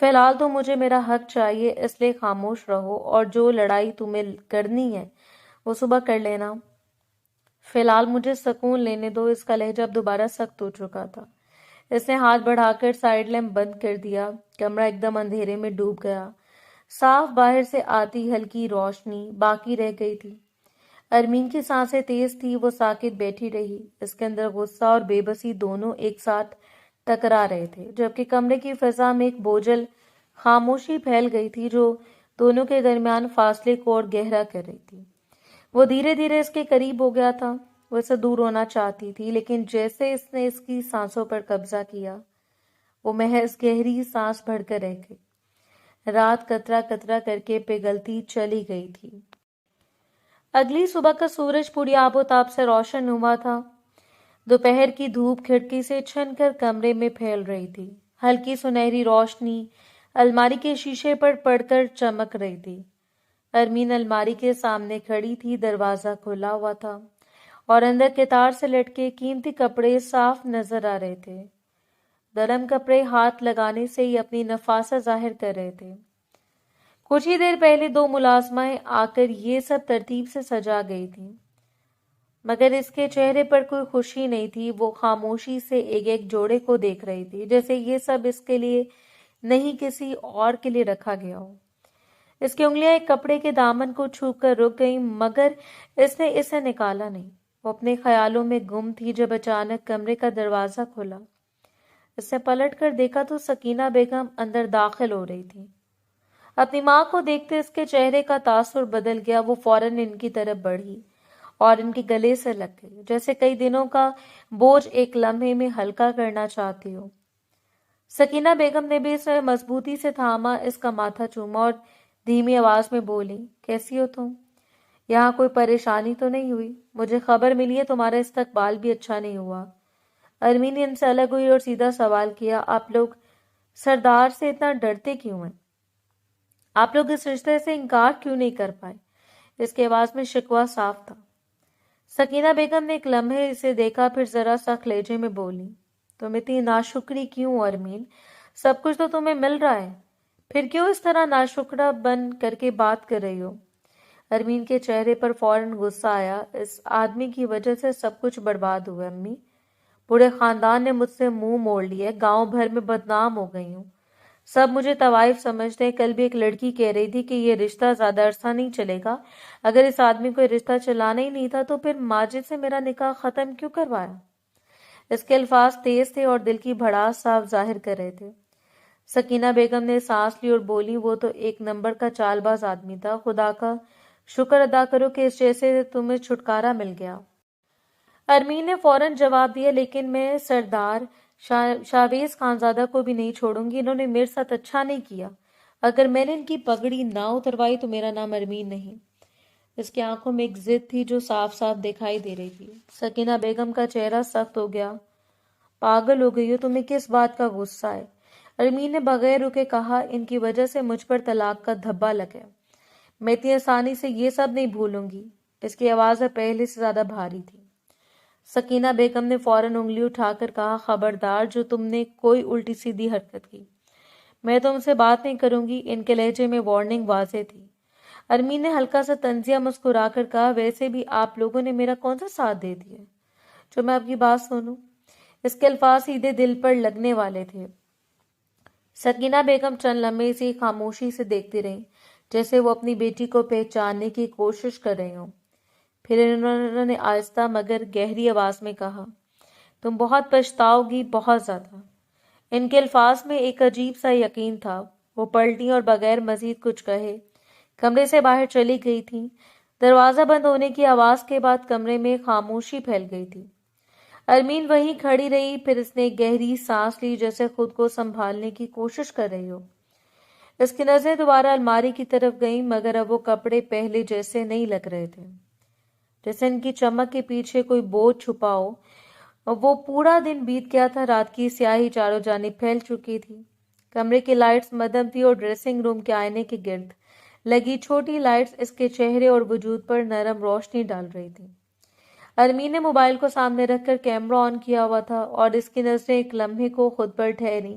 فی الحال تو مجھے میرا حق چاہیے، اس لیے خاموش رہو، اور جو لڑائی تمہیں کرنی ہے وہ صبح کر لینا۔ فی الحال مجھے سکون لینے دو۔ اس کا لہجہ اب دوبارہ سخت ہو چکا تھا۔ اس نے ہاتھ بڑھا کر سائیڈ لیمپ بند کر دیا۔ کمرہ ایک دم اندھیرے میں ڈوب گیا۔ صاف باہر سے آتی ہلکی روشنی باقی رہ گئی تھی۔ ارمین کی سانسیں تیز تھی، وہ ساکت بیٹھی رہی۔ اس کے اندر غصہ اور بے بسی دونوں ایک ساتھ ٹکرا رہے تھے، جبکہ کمرے کی فضا میں ایک بوجھل خاموشی پھیل گئی تھی جو دونوں کے درمیان فاصلے کو اور گہرا کر رہی تھی۔ وہ دھیرے دھیرے اس کے قریب ہو گیا تھا۔ وہ اسے دور ہونا چاہتی تھی، لیکن جیسے اس نے اس کی سانسوں پر قبضہ کیا، وہ محض گہری سانس بھر کر رہ گئی۔ رات قطرہ قطرہ کر کے پگھلتی چلی گئی تھی۔ اگلی صبح کا سورج پوری آب و تاب سے روشن ہوا تھا۔ دوپہر کی دھوپ کھڑکی سے چھن کر کمرے میں پھیل رہی تھی۔ ہلکی سنہری روشنی الماری کے شیشے پر پڑ کر چمک رہی تھی۔ ارمین الماری کے سامنے کھڑی تھی، دروازہ کھلا ہوا تھا اور اندر کتار سے لٹکے قیمتی کپڑے صاف نظر آ رہے تھے۔ نرم کپڑے ہاتھ لگانے سے ہی اپنی نفاست ظاہر کر رہے تھے۔ کچھ ہی دیر پہلے دو ملازمائیں آ کر یہ سب ترتیب سے سجا گئی تھیں، مگر اس کے چہرے پر کوئی خوشی نہیں تھی۔ وہ خاموشی سے ایک ایک جوڑے کو دیکھ رہی تھی، جیسے یہ سب اس کے لیے نہیں کسی اور کے لیے رکھا گیا ہو۔ اس کی انگلیاں ایک کپڑے کے دامن کو چھو کر رک گئیں، مگر اس نے اسے نکالا نہیں۔ وہ اپنے خیالوں میں گم تھی جب اچانک کمرے کا دروازہ کھلا۔ اس نے پلٹ کر دیکھا تو سکینہ بیگم اندر داخل ہو رہی تھی۔ اپنی ماں کو دیکھتے اس کے چہرے کا تاثر بدل گیا۔ وہ فوراً ان کی طرف بڑھی اور ان کے گلے سے لگ گئی، جیسے کئی دنوں کا بوجھ ایک لمحے میں ہلکا کرنا چاہتی ہو۔ سکینہ بیگم نے بھی اسے مضبوطی سے تھاما، اس کا ماتھا چوما اور دھیمی آواز میں بولی، کیسی ہو تم؟ یہاں کوئی پریشانی تو نہیں ہوئی؟ مجھے خبر ملی ہے تمہارا استقبال بھی اچھا نہیں ہوا۔ ارمین نے ان سے الگ ہوئی اور سیدھا سوال کیا، آپ لوگ سردار سے اتنا ڈرتے کیوں ہیں؟ آپ لوگ اس رشتے سے انکار کیوں نہیں کر پائے؟ اس کی آواز میں شکوہ صاف تھا۔ سکینہ بیگم نے ایک لمحے اسے دیکھا، پھر ذرا سخت لہجے میں بولی، تم اتنی ناشکری کیوں ارمین؟ سب کچھ تو تمہیں مل رہا ہے، پھر کیوں اس طرح ناشکرا بن کر کے بات کر رہی ہو؟ ارمین کے چہرے پر فوراً غصہ آیا۔ اس آدمی کی وجہ سے سب کچھ برباد ہوا امی۔ پورے خاندان نے مجھ سے منہ موڑ لیا، گاؤں بھر میں بدنام ہو گئی ہوں، سب مجھے طوائف سمجھتے ہیں۔ کل بھی ایک لڑکی کہہ رہی تھی کہ یہ رشتہ زیادہ عرصہ نہیں چلے گا۔ اگر اس آدمی کو یہ رشتہ چلانا ہی نہیں تھا تو پھر ماجد سے میرا نکاح ختم کیوں کروایا؟ اس کے الفاظ تیز تھے اور دل کی بھڑاس صاف ظاہر کر رہے تھے۔ سکینہ بیگم نے سانس لی اور بولی، وہ تو ایک نمبر کا چال باز آدمی تھا، خدا کا شکر ادا کرو کہ اس جیسے تمہیں چھٹکارا مل گیا۔ ارمین نے فوراً جواب دیا، لیکن میں سردار شاویز خانزادہ کو بھی نہیں چھوڑوں گی، انہوں نے میرے ساتھ اچھا نہیں کیا۔ اگر میں نے ان کی پگڑی نہ اتروائی تو میرا نام ارمین نہیں۔ اس کی آنکھوں میں ایک ضد تھی جو صاف صاف دکھائی دے رہی تھی۔ سکینہ بیگم کا چہرہ سخت ہو گیا۔ پاگل ہو گئی ہو، تمہیں کس بات کا غصہ ہے؟ ارمین نے بغیر رکے کہا، ان کی وجہ سے مجھ پر طلاق کا دھبا لگا، میں اتنی آسانی سے یہ سب نہیں بھولوں گی۔ اس کی آواز پہلے سے زیادہ بھاری تھی۔ سکینہ بیگم نے فوراً انگلی اٹھا کر کہا، خبردار جو تم نے کوئی الٹی سیدھی حرکت کی، میں تم سے بات نہیں کروں گی۔ ان کے لہجے میں وارننگ واضح تھی۔ ارمین نے ہلکا سا طنزیہ مسکرا کر کہا، ویسے بھی آپ لوگوں نے میرا کون سا ساتھ دے دیا جو میں آپ کی بات سنوں؟ اس کے الفاظ سیدھے دل پر لگنے والے تھے۔ سکینہ بیگم چند لمحے سے خاموشی سے دیکھتی رہیں، جیسے وہ اپنی بیٹی کو پہچاننے کی کوشش کر رہی ہوں۔ پھر انہوں نے آہستہ مگر گہری آواز میں کہا، تم بہت پچھتاؤ گی، بہت زیادہ۔ ان کے الفاظ میں ایک عجیب سا یقین تھا۔ وہ پلٹی اور بغیر مزید کچھ کہے کمرے سے باہر چلی گئی تھی۔ دروازہ بند ہونے کی آواز کے بعد کمرے میں خاموشی پھیل گئی تھی۔ ارمین وہیں کھڑی رہی، پھر اس نے گہری سانس لی، جیسے خود کو سنبھالنے کی کوشش کر رہی ہو۔ اس کی نظریں دوبارہ الماری کی طرف گئیں، مگر اب وہ کپڑے پہلے جیسے نہیں لگ رہے تھے، جیسے ان کی چمک کے پیچھے کوئی بوجھ چھپا ہو۔ وہ پورا دن بیت گیا تھا، رات کی سیاہی چاروں جانب پھیل چکی تھی۔ کمرے کی لائٹس مدھم تھی اور ڈریسنگ روم کے آئینے کے گرد لگی چھوٹی لائٹس اس کے چہرے اور وجود پر نرم روشنی ڈال رہی تھی۔ ارمین نے موبائل کو سامنے رکھ کر کیمرہ آن کیا ہوا تھا اور اس کی نظریں ایک لمحے کو خود پر ٹھہریں،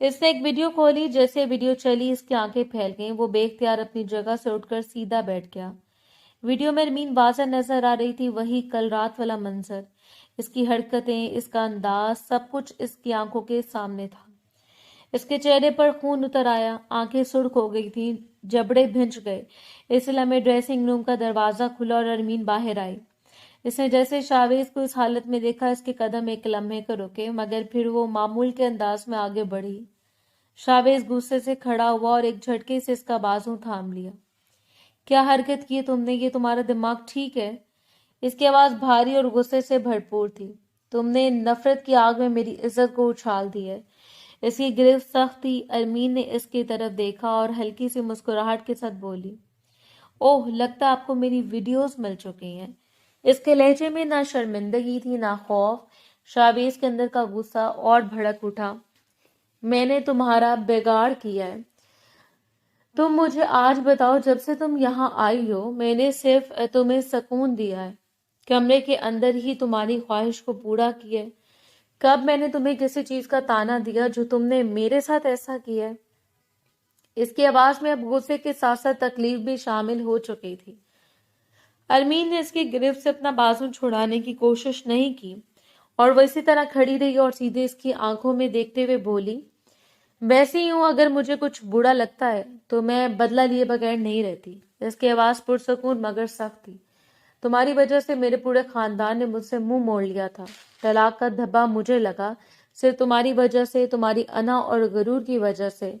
اس نے ایک ویڈیو کھولی، جیسے ویڈیو چلی اس کی آنکھیں پھیل گئیں، وہ بے اختیار اپنی جگہ سے اٹھ کر سیدھا بیٹھ گیا۔ ویڈیو میں ارمین واضح نظر آ رہی تھی، وہی کل رات والا منظر، اس کی حرکتیں، اس کا انداز، سب کچھ اس کی آنکھوں کے سامنے تھا۔ اس کے چہرے پر خون اتر آیا، آنکھیں سرخ ہو گئی تھیں، جبڑے بھنج گئے۔ اس لمحے ڈریسنگ روم کا دروازہ کھلا اور ارمین باہر آئی۔ اس نے جیسے شاویز کو اس حالت میں دیکھا، اس کے قدم ایک لمحے کو رکے، مگر پھر وہ معمول کے انداز میں آگے بڑھی۔ شاویز غصے سے کھڑا ہوا اور ایک جھٹکے سے اس کا بازو تھام لیا۔ کیا حرکت کی تم نے؟ یہ تمہارا دماغ ٹھیک ہے؟ اس کی آواز بھاری اور غصے سے بھرپور تھی۔ تم نے نفرت کی آگ میں میری عزت کو اچھال دی ہے۔ اس کی گرفت سخت تھی۔ ارمین نے اس کی طرف دیکھا اور ہلکی سی مسکراہٹ کے ساتھ بولی، اوہ، لگتا آپ کو میری ویڈیوز مل چکی ہیں۔ اس کے لہجے میں نہ شرمندگی تھی نہ خوف۔ شاویز کے اندر کا غصہ اور بھڑک اٹھا۔ میں نے تمہارا بگاڑ کیا ہے۔ تم مجھے آج بتاؤ، جب سے تم یہاں آئی ہو میں نے صرف تمہیں سکون دیا ہے، کمرے کے اندر ہی تمہاری خواہش کو پورا کیا ہے۔ کب میں نے تمہیں کسی چیز کا تانا دیا جو تم نے میرے ساتھ ایسا کیا ہے؟ اس کی آواز میں اب غصے کے ساتھ ساتھ تکلیف بھی شامل ہو چکی تھی۔ ارمین نے اس کی گرفت سے اپنا بازو چھڑانے کی کوشش نہیں کی اور وہ اسی طرح کھڑی رہی اور سیدھے اس کی آنکھوں میں دیکھتے ہوئے بولی، ویسے ہی ہوں، اگر مجھے کچھ برا لگتا ہے تو میں بدلہ لیے بغیر نہیں رہتی۔ اس کی آواز پرسکون مگر سخت تھی۔ تمہاری وجہ سے میرے پورے خاندان نے مجھ سے منہ موڑ لیا تھا۔ طلاق کا دھبا مجھے لگا، صرف تمہاری وجہ سے، تمہاری انا اور غرور کی وجہ سے،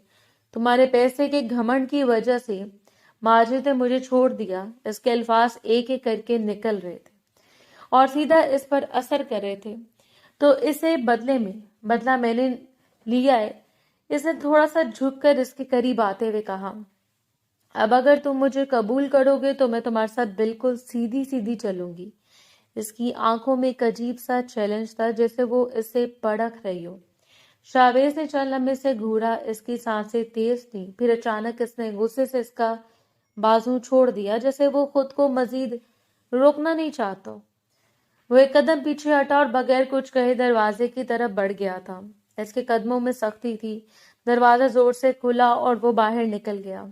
تمہارے پیسے کے گھمنڈ کی وجہ سے ماجد نے مجھے چھوڑ دیا۔ اس کے الفاظ ایک ایک کر کے نکل رہے تھے اور سیدھا اس پر اثر کر رہے تھے۔ تو اسے بدلہ میں نے لیا ہے۔ اس نے تھوڑا سا جھک کر اس کے قریب آتے ہوئے کہا، اب اگر تم مجھے قبول کرو گے تو میں تمہارے ساتھ بالکل سیدھی سیدھی چلوں گی۔ اس کی آنکھوں میں ایک عجیب سا چیلنج تھا، جیسے وہ اسے پرکھ رہی ہو۔ شاویز نے چند لمحے سے گھورا، اس کی سانسیں تیز تھیں، پھر اچانک اس نے غصے سے اس کا بازو چھوڑ دیا، جیسے وہ خود کو مزید روکنا نہیں چاہتا۔ وہ ایک قدم پیچھے ہٹا اور بغیر کچھ کہے دروازے کی طرف بڑھ گیا تھا۔ اس کے قدموں میں سختی تھی۔ دروازہ زور سے کھلا اور وہ باہر نکل گیا۔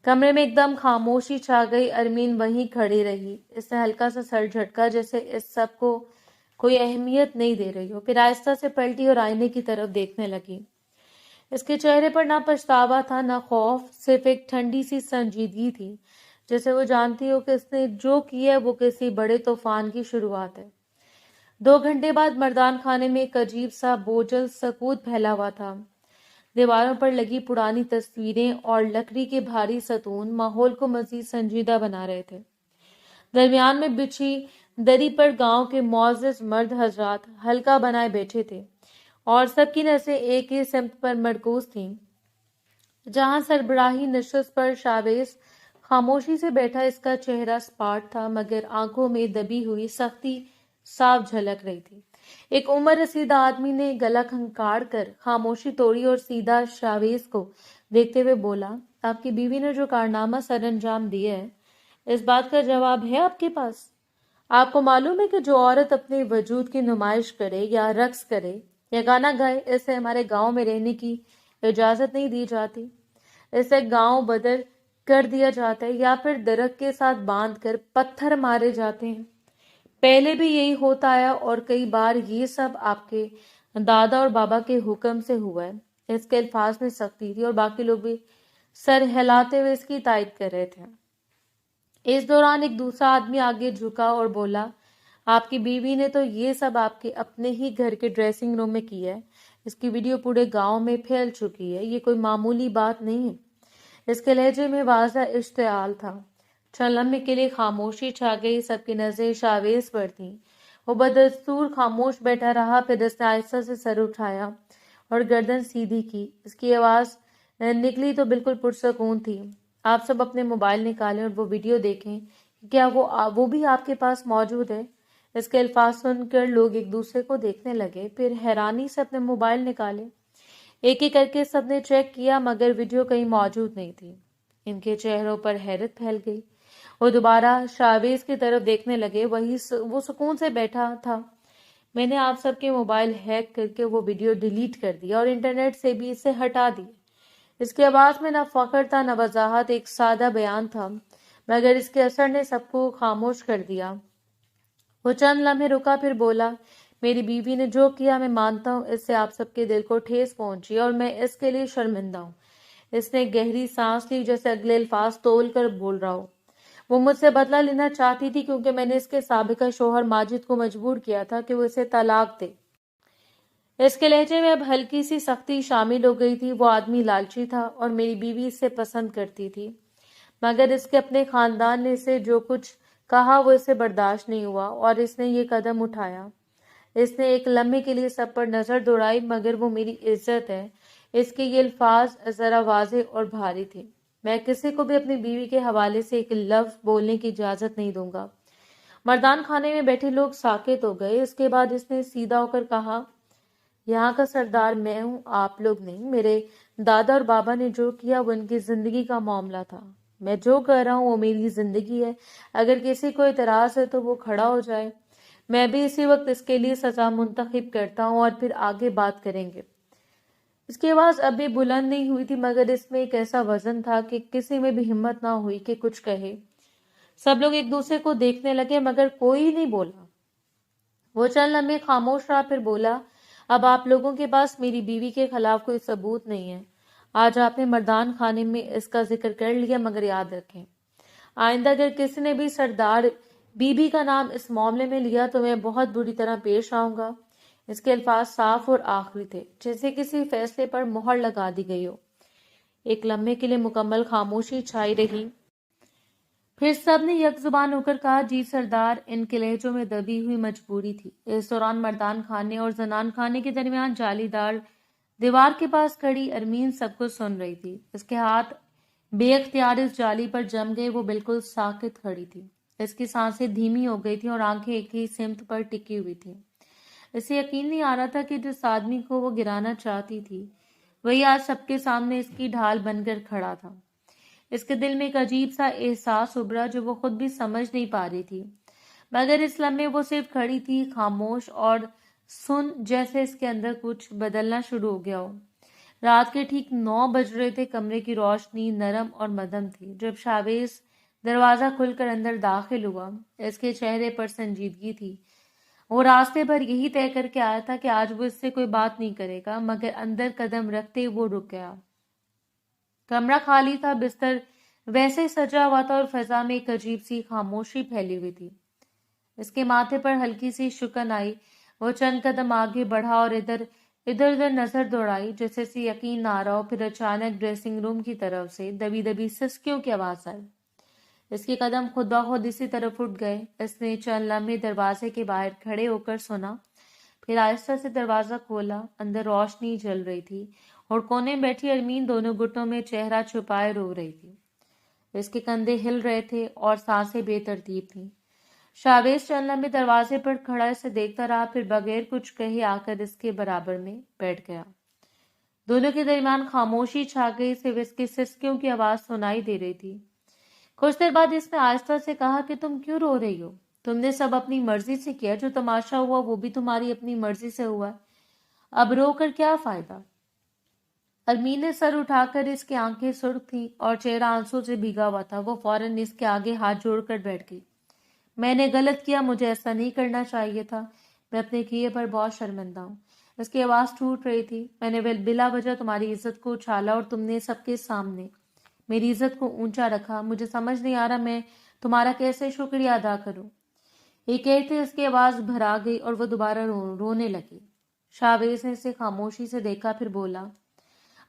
کمرے میں ایک دم خاموشی چھا گئی۔ ارمین وہیں کھڑی رہی۔ اس نے ہلکا سا سر جھٹکا، جیسے اس سب کو کوئی اہمیت نہیں دے رہی ہو، پھر آہستہ سے پلٹی اور آئینے کی طرف دیکھنے لگی۔ اس کے چہرے پر نہ پچھتاوا تھا نہ خوف، صرف ایک ٹھنڈی سی سنجیدگی تھی، جیسے وہ جانتی ہو کہ اس نے جو کیا ہے وہ کسی بڑے طوفان کی شروعات ہے۔ 2 گھنٹے بعد مردان خانے میں ایک عجیب سا بوجھل سکوت پھیلا ہوا تھا۔ دیواروں پر لگی پرانی تصویریں اور لکڑی کے بھاری ستون ماحول کو مزید سنجیدہ بنا رہے تھے۔ درمیان میں بچھی دری پر گاؤں کے معزز مرد حضرات حلقہ بنائے بیٹھے تھے اور سب کی نظریں ایک ہی سمت پر مرکوز تھیں۔ جہاں سربراہی نشست پر شاویز خاموشی سے بیٹھا، اس کا چہرہ سپاٹ تھا مگر آنکھوں میں دبی ہوئی سختی صاف جھلک رہی تھی۔ ایک عمر رسیدہ آدمی نے گلا کھنکاڑ کر خاموشی توڑی اور سیدھا شاویز کو دیکھتے ہوئے بولا، آپ کی بیوی نے جو کارنامہ سر انجام دیا ہے، اس بات کا جواب ہے آپ کے پاس؟ آپ کو معلوم ہے کہ جو عورت اپنے وجود کی نمائش کرے یا رقص کرے یا گانا گائے، اسے ہمارے گاؤں میں رہنے کی اجازت نہیں دی جاتی۔ اسے گاؤں بدر کر دیا جاتا ہے یا پھر درخت کے ساتھ باندھ کر پتھر مارے جاتے ہیں۔ پہلے بھی یہی ہوتا آیا اور کئی بار یہ سب آپ کے دادا اور بابا کے حکم سے ہوا ہے۔ اس کے الفاظ میں سختی تھی اور باقی لوگ بھی سر ہلاتے ہوئے اس کی تائید کر رہے تھے۔ اس دوران ایک دوسرا آدمی آگے جھکا اور بولا، آپ کی بیوی نے تو یہ سب آپ کے اپنے ہی گھر کے ڈریسنگ روم میں کیا ہے۔ اس کی ویڈیو پورے گاؤں میں پھیل چکی ہے۔ یہ کوئی معمولی بات نہیں ہے۔ اس کے لہجے میں واضح اشتعال تھا۔ چند لمحے کے لیے خاموشی چھا گئی۔ سب کی نظریں شاویز پر تھیں۔ وہ بدستور خاموش بیٹھا رہا، پھر اس نے آہستہ سے سر اٹھایا اور گردن سیدھی کی۔ اس کی آواز نکلی تو بالکل پرسکون تھی، آپ سب اپنے موبائل نکالیں اور وہ ویڈیو دیکھیں، کیا وہ بھی آپ کے پاس موجود ہے؟ اس کے الفاظ سن کر لوگ ایک دوسرے کو دیکھنے لگے، پھر حیرانی سے اپنے موبائل نکالے۔ ایک ایک کر کے سب نے چیک کیا مگر ویڈیو کہیں موجود نہیں تھی۔ ان کے چہروں پر حیرت پھیل گئی۔ وہ دوبارہ شاویز کی طرف دیکھنے لگے۔ وہ سکون سے بیٹھا تھا، میں نے آپ سب کے موبائل ہیک کر کے وہ ویڈیو ڈیلیٹ کر دیا اور انٹرنیٹ سے بھی اسے ہٹا دیا۔ اس کی آواز میں نہ فخر تھا نہ وضاحت، ایک سادہ بیان تھا، مگر اس کے اثر نے سب کو خاموش کر دیا۔ وہ چند لمحے رکا، پھر بولا، میری بیوی نے جو کیا میں مانتا ہوں اس سے آپ سب کے دل کو ٹھیس پہنچی اور میں اس کے لیے شرمندہ ہوں۔ اس نے گہری سانس لی، جیسے اگلے الفاظ تول کر بول رہا ہو۔ وہ مجھ سے بدلہ لینا چاہتی تھی کیونکہ میں نے اس کے سابقہ شوہر ماجد کو مجبور کیا تھا کہ وہ اسے طلاق دے۔ اس کے لہجے میں اب ہلکی سی سختی شامل ہو گئی تھی۔ وہ آدمی لالچی تھا اور میری بیوی اسے پسند کرتی تھی، مگر اس کے اپنے خاندان نے اسے جو کچھ کہا وہ اسے برداشت نہیں ہوا اور اس نے یہ قدم اٹھایا۔ اس نے ایک لمحے کے لیے سب پر نظر دوڑائی، مگر وہ میری عزت ہے۔ اس کے یہ الفاظ ذرا واضح اور بھاری تھے۔ میں کسی کو بھی اپنی بیوی کے حوالے سے ایک لفظ بولنے کی اجازت نہیں دوں گا۔ مردان خانے میں بیٹھے لوگ ساکت ہو گئے۔ اس کے بعد اس نے سیدھا ہو کر کہا، یہاں کا سردار میں ہوں، آپ لوگ نہیں۔ میرے دادا اور بابا نے جو کیا وہ ان کی زندگی کا معاملہ تھا۔ میں جو کر رہا ہوں وہ میری زندگی ہے۔ اگر کسی کو اعتراض ہے تو وہ کھڑا ہو جائے۔ میں بھی اسی وقت اس کے لیے سزا منتخب کرتا ہوں اور پھر آگے بات کریں گے۔ اس کی آواز اب بھی بلند نہیں ہوئی تھی، مگر اس میں ایک ایسا وزن تھا کہ کسی میں بھی ہمت نہ ہوئی کہ کچھ کہے۔ سب لوگ ایک دوسرے کو دیکھنے لگے، مگر کوئی نہیں بولا۔ وہ چند لمحے خاموش رہا، پھر بولا، اب آپ لوگوں کے پاس میری بیوی کے خلاف کوئی ثبوت نہیں ہے۔ آج آپ نے مردان خانے میں اس کا ذکر کر لیا، مگر یاد رکھیں، آئندہ اگر کسی نے بھی سردار بی بی کا نام اس معاملے میں لیا تو میں بہت بری طرح پیش آؤں گا۔ اس کے الفاظ صاف اور آخری تھے، جیسے کسی فیصلے پر مہر لگا دی گئی ہو۔ ایک لمحے کے لیے مکمل خاموشی چھائی رہی، پھر سب نے یک زبان ہو کر کہا، جی سردار۔ ان کے لہجوں میں دبی ہوئی مجبوری تھی۔ اس دوران مردان خانے اور زنان خانے کے درمیان جالی دار دیوار کے پاس کھڑی ارمین سب کو سن رہی تھی۔ اس کے ہاتھ بے اختیار اس جالی پر جم گئے۔ وہ بالکل ساکت کھڑی تھی، اس کی سانسیں دھیمی ہو گئی تھیں اور آنکھیں ایک ہی سمت پر ٹکی ہوئی تھیں۔ اسے یقین نہیں آ رہا تھا کہ جس آدمی کو وہ گرانا چاہتی تھی وہی آج سب کے سامنے اس کی ڈھال بن کر کھڑا تھا۔ اس کے دل میں ایک عجیب سا احساس ابھرا جو وہ خود بھی سمجھ نہیں پا رہی تھی، مگر اس لمحے وہ صرف کھڑی تھی، خاموش اور سن، جیسے اس کے اندر کچھ بدلنا شروع ہو گیا ہو۔ رات کے ٹھیک 9 بج رہے تھے۔ کمرے کی روشنی نرم اور مدھم تھی۔ جب شاویز دروازہ کھل کر اندر داخل ہوا، اس کے چہرے پر سنجیدگی تھی۔ وہ راستے پر یہی طے کر کے آیا تھا کہ آج وہ اس سے کوئی بات نہیں کرے گا، مگر اندر قدم رکھتے وہ رک گیا۔ کمرہ خالی تھا، بستر ویسے سجا ہوا تھا اور فضا میں ایک عجیب سی خاموشی پھیلی ہوئی تھی۔ اس کے ماتھے پر ہلکی سی شکن آئی۔ وہ چند قدم آگے بڑھا اور ادھر ادھر نظر دوڑائی، جیسے سے یقین نہ آ رہا ہو۔ پھر اچانک ڈریسنگ روم کی طرف سے دبی دبی سسکیوں کی آواز آئی۔ اس کے قدم خود بخود اسی طرف اٹھ گئے۔ اس نے چند لمحے دروازے کے باہر کھڑے ہو کر سنا، پھر آہستہ سے دروازہ کھولا۔ اندر روشنی جل رہی تھی اور کونے میں بیٹھی ارمین دونوں گھٹوں میں چہرہ چھپائے رو رہی تھی۔ اس کے کندھے ہل رہے تھے اور سانسیں بے ترتیب تھیں۔ شاویز چند لمحے دروازے پر کھڑا اسے دیکھتا رہا، پھر بغیر کچھ کہے آ کر اس کے برابر میں بیٹھ گیا۔ دونوں کے درمیان خاموشی چھا گئی، صرف اس کی سسکیوں کی آواز سنائی دے رہی تھی۔ کچھ دیر بعد اس نے آہستہ سے کہا کہ تم کیوں رو رہی ہو؟ تم نے سب اپنی مرضی سے کیا، جو تماشا ہوا وہ بھی تمہاری اپنی مرضی سے ہوا۔ اب رو کر کیا فائدہ؟ ارمین نے سر اٹھا کر، اس کی آنکھیں سرخ تھیں اور چہرہ آنسو سے بھیگا ہوا تھا۔ وہ فوراً اس کے آگے ہاتھ جوڑ کر بیٹھ گئی۔ میں نے غلط کیا، مجھے ایسا نہیں کرنا چاہیے تھا۔ میں اپنے کیے پر بہت شرمندہ ہوں۔ اس کی آواز ٹوٹ رہی تھی۔ میں نے بلا وجہ تمہاری عزت کو اچھالا اور تم نے سب کے سامنے میری عزت کو اونچا رکھا۔ مجھے سمجھ نہیں آ رہا میں تمہارا کیسے شکریہ ادا کروں۔ یہ کہتے اس کی آواز بھرا گئی اور وہ دوبارہ رونے لگی۔ شاویز نے اسے خاموشی سے دیکھا، پھر بولا،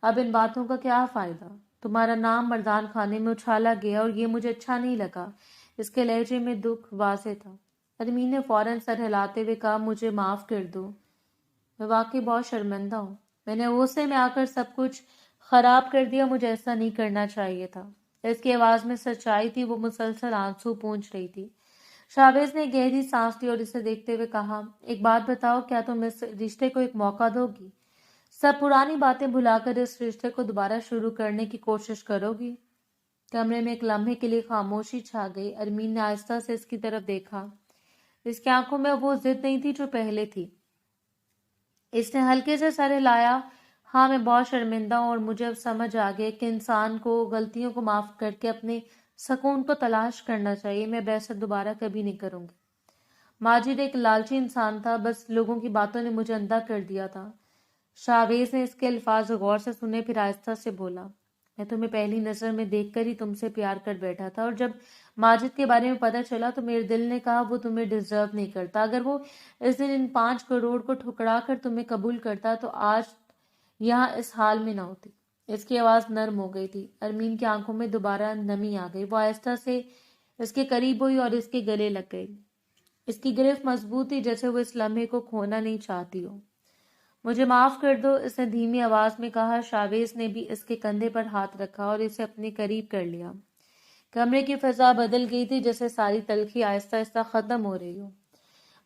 اب ان باتوں کا کیا فائدہ؟ تمہارا نام مردان خانے میں اچھالا گیا اور یہ مجھے اچھا نہیں لگا۔ اس کے لہجے میں دکھ واضح تھا۔ ارمین نے فوراً سر ہلاتے ہوئے کہا، مجھے معاف کر دو، میں واقعی بہت شرمندہ ہوں۔ میں نے غصے میں آ کر سب کچھ خراب کر دیا، مجھے ایسا نہیں کرنا چاہیے تھا۔ اس کی آواز میں سچائی تھی، وہ مسلسل آنسو پونچھ رہی تھی۔ شاویز نے گہری سانس لی اور اسے دیکھتے ہوئے کہا، ایک بات بتاؤ، کیا تم اس رشتے کو ایک موقع دو گی؟ سب پرانی باتیں بھلا کر اس رشتے کو دوبارہ شروع کرنے کی کوشش کرو گی؟ کمرے میں ایک لمحے کے لیے خاموشی چھا گئی۔ ارمین نے آہستہ سے اس کی طرف دیکھا، اس کی آنکھوں میں وہ ضد نہیں تھی جو پہلے تھی۔ اس نے ہلکے سے سر ہلایا۔ ہاں، میں بہت شرمندہ ہوں اور مجھے اب سمجھ آ گیا کہ انسان کو غلطیوں کو معاف کر کے اپنے سکون کو تلاش کرنا چاہیے۔ میں ایسا دوبارہ کبھی نہیں کروں گی۔ ماجد ایک لالچی انسان تھا، بس لوگوں کی باتوں نے مجھے اندھا کر دیا تھا۔ شاویز نے اس کے الفاظ غور سے سنے، پھر آہستہ سے بولا، میں تمہیں پہلی نظر میں دیکھ کر ہی تم سے پیار کر بیٹھا تھا، اور جب ماجد کے بارے میں پتہ چلا تو میرے دل نے کہا وہ تمہیں ڈیزرو نہیں کرتا۔ اگر وہ اس دن ان 5 کروڑ کو ٹھکرا کر تمہیں قبول کرتا تو آج یہاں اس حال میں نہ ہوتی۔ اس کی آواز نرم ہو گئی تھی۔ ارمین کی آنکھوں میں دوبارہ نمی آ گئی۔ وہ آہستہ سے اس کے قریب ہوئی اور اس کے گلے لگ گئی۔ اس کی گرفت مضبوط تھی، جیسے وہ اس لمحے کو کھونا نہیں چاہتی ہو۔ مجھے معاف کر دو، اس نے دھیمی آواز میں کہا۔ شاویز نے بھی اس کے کندھے پر ہاتھ رکھا اور اسے اپنے قریب کر لیا۔ کمرے کی فضا بدل گئی تھی، جیسے ساری تلخی آہستہ آہستہ ختم ہو رہی ہو۔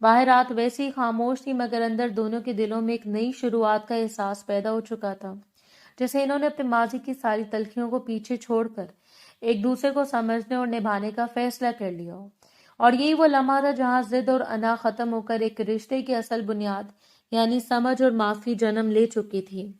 باہر رات ویسی ہی خاموش تھی، مگر اندر دونوں کے دلوں میں ایک نئی شروعات کا احساس پیدا ہو چکا تھا، جیسے انہوں نے اپنے ماضی کی ساری تلخیوں کو پیچھے چھوڑ کر ایک دوسرے کو سمجھنے اور نبھانے کا فیصلہ کر لیا ہو۔ اور یہی وہ لمحہ تھا جہاں ضد اور انا ختم ہو کر ایک رشتے کی اصل بنیاد یعنی سمجھ اور معافی جنم لے چکی تھی۔